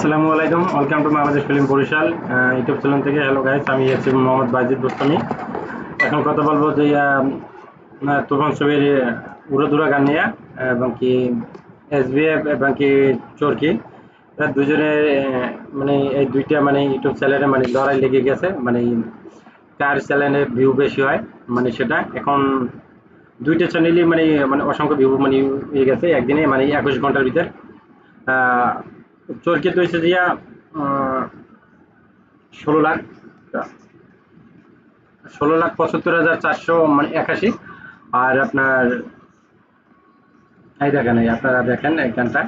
আসসালামু আলাইকুম, welcome to Bangladesh film Barishal YouTube channel থেকে। হ্যালো গাইস, আমি হচ্ছি মোহাম্মদ বাইজিদ বোস্তামি। এখন কথা বলবো যে তুফান ছবির উড়াদুরা গান নিয়ে, এবং কি এসবিএফ এবং কি চরকি, এরা দুজনের মানে এই দুইটা মানে ইউটিউব চ্যানেলে মানে লড়াই লেগে গেছে, মানে কার চ্যানেলে ভিউ বেশি হয়। মানে সেটা এখন দুইটা চ্যানেলই মানে মানে অসংখ্য ভিউ মানে ইয়ে গেছে একদিনে, মানে 21 ঘন্টার ভিতর। আহ, চরকিতে হয়েছে যে 16 লাখ, 16,75,481, মানে 81। আর আপনার এই দেখেন, এই আপনারা দেখেন এখানটা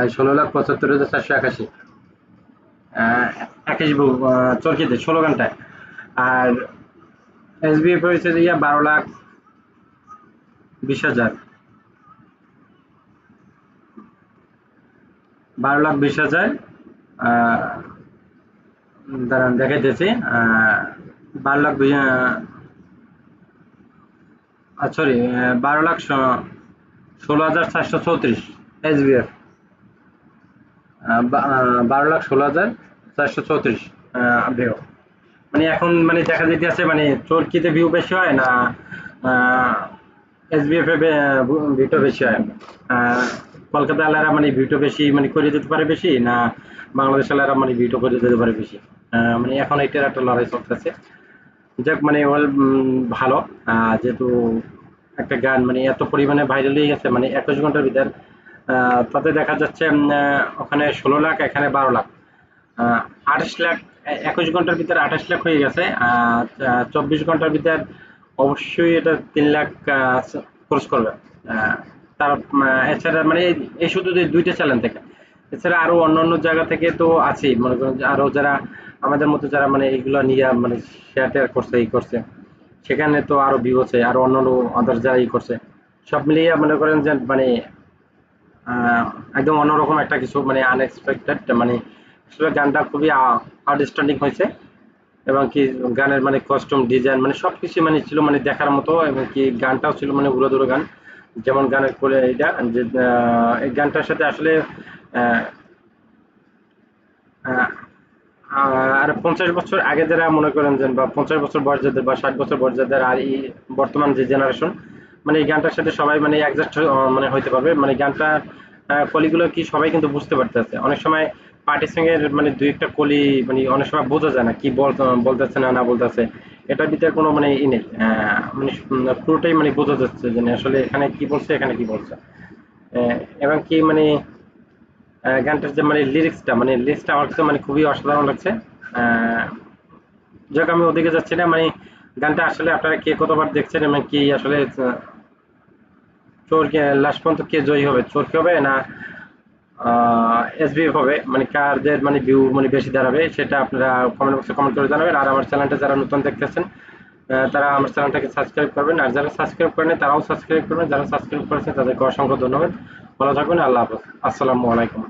16,75,481, 21 চরকিতে 16 ঘন্টায়। আর এসবিএফ হয়েছে যে 12,20,000, 12,20,000। দাঁড়ান দেখাইতেছি, 12,00,000, সরি, 12,16,434 এসবিএফ, 12,16,434 ভিউ। মানে এখন মানে দেখা যাইতেছে মানে চরকিতে ভিউ বেশি হয় না এসবিএফ এ ভিউটা বেশি হয়। আহ, কলকাতা এলারা মানে ভিউটা বেশি মানে করে দিতে পারে বেশি, না বাংলাদেশ এলারা মানে ভিউটা করে দিতে পারে বেশি। মানে এখন এটার একটা লড়াই চলতেছে। যাক, মানে ভালো, যেহেতু একটা গান মানে এত পরিমাণে ভাইরাল হয়ে গেছে মানে 21 ঘন্টার ভিতর। তাতে দেখা যাচ্ছে ওখানে 16 লাখ, এখানে 12 লাখ, 28 লাখ। 21 ঘন্টার ভিতরে 28 লাখ হয়ে গেছে। 24 ঘন্টার ভিতর অবশ্যই এটা 3 লাখ খরচ করবে। আহ, তার এছাড়া মানে এই শুধু যে দুইটা চ্যানেল থেকে, এছাড়া আরো অন্যান্য জায়গা থেকে তো আছেই, মনে করেন যে আরো যারা আমাদের মতো যারা মানে এগুলো নিয়ে মানে শেয়ার টেয়ার করছে, এই করছে, সেখানে তো আরো ভিউ আছে, আরো অন্যান্য আদার যারা ই করছে, সব মিলিয়ে মনে করেন যে মানে আহ, একদম অন্যরকম একটা কিছু, মানে আনএক্সপেক্টেড, মানে আসলে গানটা খুবই আউটস্ট্যান্ডিং হয়েছে। এবং কি গানের মানে কস্টিউম ডিজাইন মানে সবকিছু মানে ছিল মানে দেখার মতো, এবং কি গানটাও ছিল মানে উড়াদুরা গান। যেমন গানের করে এইটা যে এই গানটার সাথে আসলে আহ, আহ, আর 50 বছর আগে যারা মনে করেন যে, বা 50 বছর বয়স যাদের বা 60 বছর বয়স যাদের, আর এই বর্তমান যে জেনারেশন, মানে এই গানটার সাথে সবাই মানে অ্যাডজাস্ট মানে হইতে পারবে। মানে গানটা কলিগুলো কি সবাই কিন্তু বুঝতে পারতেছে। অনেক সময় পার্টি সঙ্গের মানে দুই একটা কলি মানে অনেক সময় বোঝা যায় না কি বলতেছে না না বলতেছে। এটার ভিতরে কোনো মানে ই নেই, মানে পুরোটাই মানে বোঝা যাচ্ছে যে না, আসলে এখানে কি বলছে এখানে কি বলছে। এবং কি মানে গানটার যে মানে লিরিক্সটা আমার কাছে মানে খুবই অসাধারণ লাগছে। আহ, যাক, আমি ওদিকে যাচ্ছি না, মানে গানটা আসলে আপনারা কে কতবার দেখছেন, এবং কি আসলে চোর কে লাস্ট পর্যন্ত কে জয়ী হবে, চোর কি হবে না এসবিএফ হবে, মানে কারদের মানে ভিউ মানে বেশি দাঁড়াবে, সেটা আপনারা কমেন্ট বক্সে কমেন্ট করে জানাবেন। আর আমার চ্যানেলটা যারা নতুন দেখতেছেন, তারা আমার চ্যানেলটাকে সাবস্ক্রাইব করবেন, আর যারা সাবস্ক্রাইব করেন তারাও সাবস্ক্রাইব করবেন, যারা সাবস্ক্রাইব করেছেন তাদেরকে অসংখ্য ধন্যবাদ। ভালো থাকবেন, আল্লাহ হাফেজ, আসসালামু আলাইকুম।